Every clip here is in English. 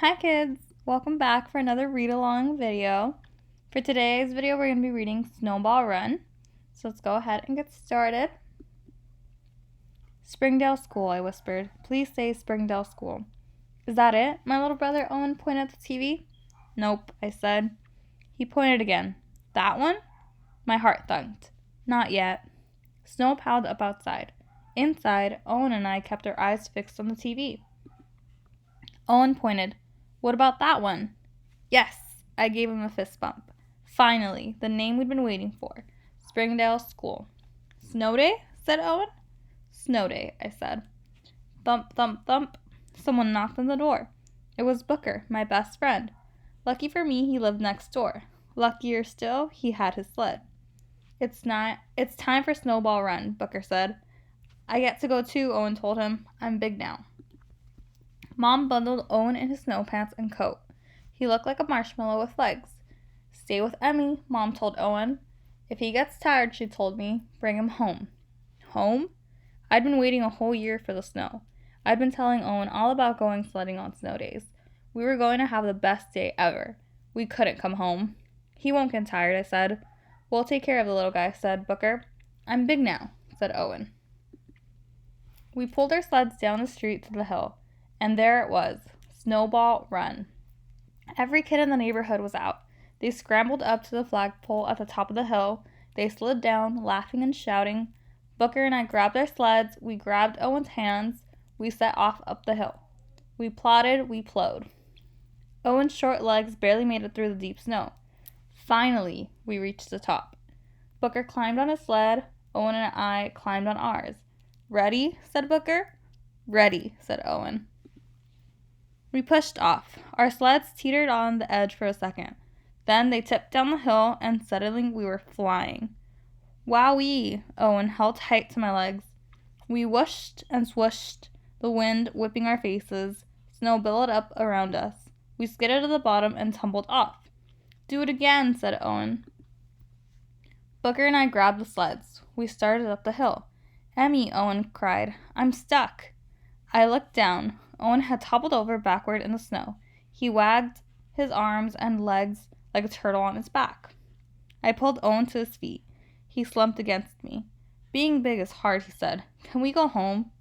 Hi kids! Welcome back for another read-along video. For today's video, we're going to be reading Snowball Run. So let's go ahead and get started. Springdale School, I whispered. Please say Springdale School. Is that it? My little brother Owen pointed at the TV. Nope, I said. He pointed again. That one? My heart thunked. Not yet. Snow piled up outside. Inside, Owen and I kept our eyes fixed on the TV. Owen pointed. What about that one? Yes, I gave him a fist bump. Finally, the name we'd been waiting for. Springdale School. Snow day? Said Owen. Snow day, I said. Thump, thump, thump. Someone knocked on the door. It was Booker, my best friend. Lucky for me, he lived next door. Luckier still, he had his sled. It's time for Snowball Run, Booker said. I get to go too, Owen told him. I'm big now. Mom bundled Owen in his snow pants and coat. He looked like a marshmallow with legs. Stay with Emmy, Mom told Owen. If he gets tired, she told me, bring him home. Home? I'd been waiting a whole year for the snow. I'd been telling Owen all about going sledding on snow days. We were going to have the best day ever. We couldn't come home. He won't get tired, I said. We'll take care of the little guy, said Booker. I'm big now, said Owen. We pulled our sleds down the street to the hill. And there it was, Snowball Run. Every kid in the neighborhood was out. They scrambled up to the flagpole at the top of the hill. They slid down, laughing and shouting. Booker and I grabbed our sleds. We grabbed Owen's hands. We set off up the hill. We plodded, we plowed. Owen's short legs barely made it through the deep snow. Finally, we reached the top. Booker climbed on his sled. Owen and I climbed on ours. Ready? Said Booker. Ready, said Owen. We pushed off. Our sleds teetered on the edge for a second. Then they tipped down the hill, and suddenly we were flying. Wowee! Owen held tight to my legs. We whooshed and swooshed, the wind whipping our faces. Snow billowed up around us. We skidded to the bottom and tumbled off. Do it again, said Owen. Booker and I grabbed the sleds. We started up the hill. Emmy, Owen cried. I'm stuck. I looked down. Owen had toppled over backward in the snow. He wagged his arms and legs like a turtle on his back. I pulled Owen to his feet. He slumped against me. Being big is hard, he said. Can we go home?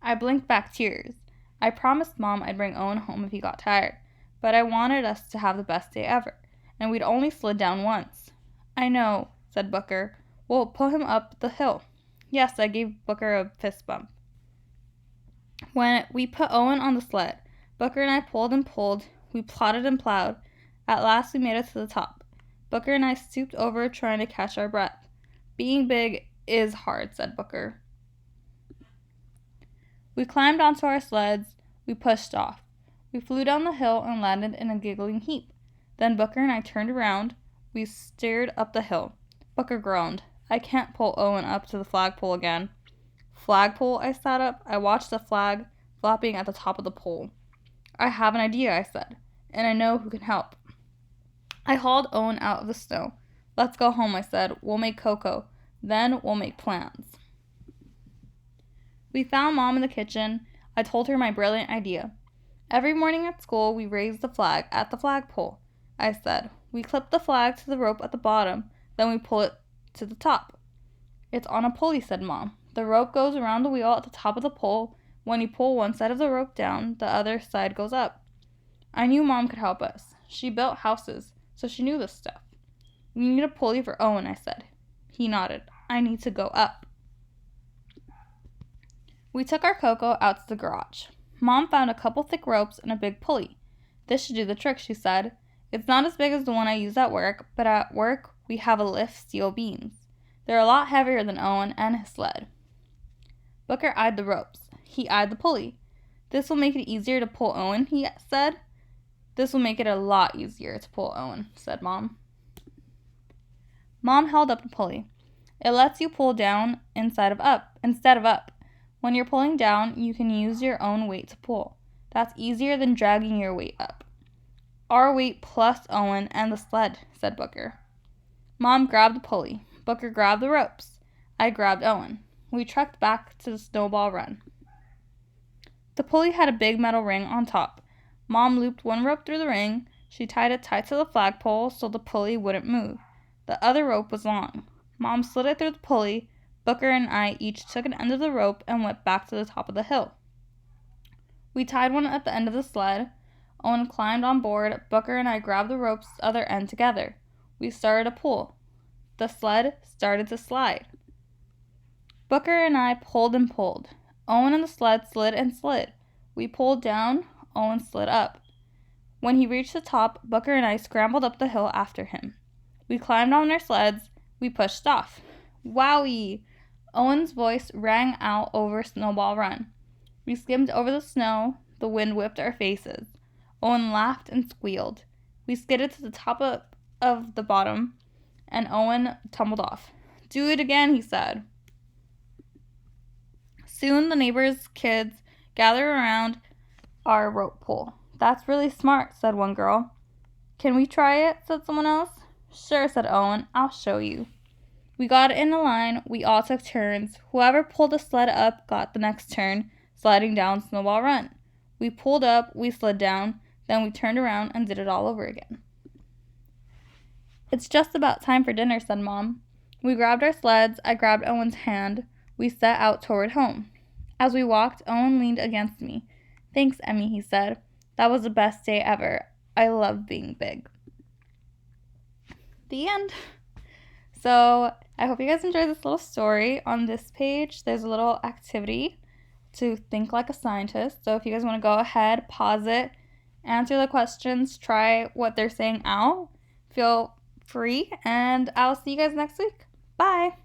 I blinked back tears. I promised Mom I'd bring Owen home if he got tired, but I wanted us to have the best day ever, and we'd only slid down once. I know, said Booker. We'll pull him up the hill. Yes, I gave Booker a fist bump. When we put Owen on the sled, Booker and I pulled and pulled. We plodded and plowed. At last we made it to the top. Booker and I stooped over trying to catch our breath. Being big is hard, said Booker. We climbed onto our sleds. We pushed off. We flew down the hill and landed in a giggling heap. Then Booker and I turned around. We stared up the hill. Booker groaned. I can't pull Owen up to the flagpole again. Flagpole, I sat up. I watched the flag flopping at the top of the pole. I have an idea, I said, and I know who can help. I hauled Owen out of the snow. Let's go home, I said. We'll make cocoa. Then we'll make plans. We found Mom in the kitchen. I told her my brilliant idea. Every morning at school, we raised the flag at the flagpole, I said. We clip the flag to the rope at the bottom, then we pull it to the top. It's on a pulley, said Mom. The rope goes around the wheel at the top of the pole. When you pull one side of the rope down, the other side goes up. I knew Mom could help us. She built houses, so she knew this stuff. We need a pulley for Owen, I said. He nodded. I need to go up. We took our cocoa out to the garage. Mom found a couple thick ropes and a big pulley. This should do the trick, she said. It's not as big as the one I use at work, but at work we have a lift steel beams. They're a lot heavier than Owen and his sled. Booker eyed the ropes. He eyed the pulley. This will make it easier to pull Owen, he said. This will make it a lot easier to pull Owen, said Mom. Mom held up the pulley. It lets you pull down instead of up. When you're pulling down, you can use your own weight to pull. That's easier than dragging your weight up. Our weight plus Owen and the sled, said Booker. Mom grabbed the pulley. Booker grabbed the ropes. I grabbed Owen. We trekked back to the Snowball Run. The pulley had a big metal ring on top. Mom looped one rope through the ring. She tied it tight to the flagpole so the pulley wouldn't move. The other rope was long. Mom slid it through the pulley. Booker and I each took an end of the rope and went back to the top of the hill. We tied one at the end of the sled. Owen climbed on board. Booker and I grabbed the rope's other end together. We started to pull. The sled started to slide. Booker and I pulled and pulled. Owen and the sled slid and slid. We pulled down. Owen slid up. When he reached the top, Booker and I scrambled up the hill after him. We climbed on our sleds. We pushed off. Wowie! Owen's voice rang out over Snowball Run. We skimmed over the snow. The wind whipped our faces. Owen laughed and squealed. We skidded to the top of the bottom, and Owen tumbled off. Do it again, he said. Soon the neighbors' kids gathered around our rope pull. That's really smart, said one girl. Can we try it, said someone else. Sure, said Owen. I'll show you. We got in a line. We all took turns. Whoever pulled the sled up got the next turn, sliding down Snowball Run. We pulled up, we slid down, then we turned around and did it all over again. It's just about time for dinner, said Mom. We grabbed our sleds. I grabbed Owen's hand. We set out toward home. As we walked, Owen leaned against me. Thanks, Emmy, he said. That was the best day ever. I love being big. The end. So I hope you guys enjoyed this little story. On this page, there's a little activity to think like a scientist. So if you guys want to go ahead, pause it, answer the questions, try what they're saying out, feel free, and I'll see you guys next week. Bye.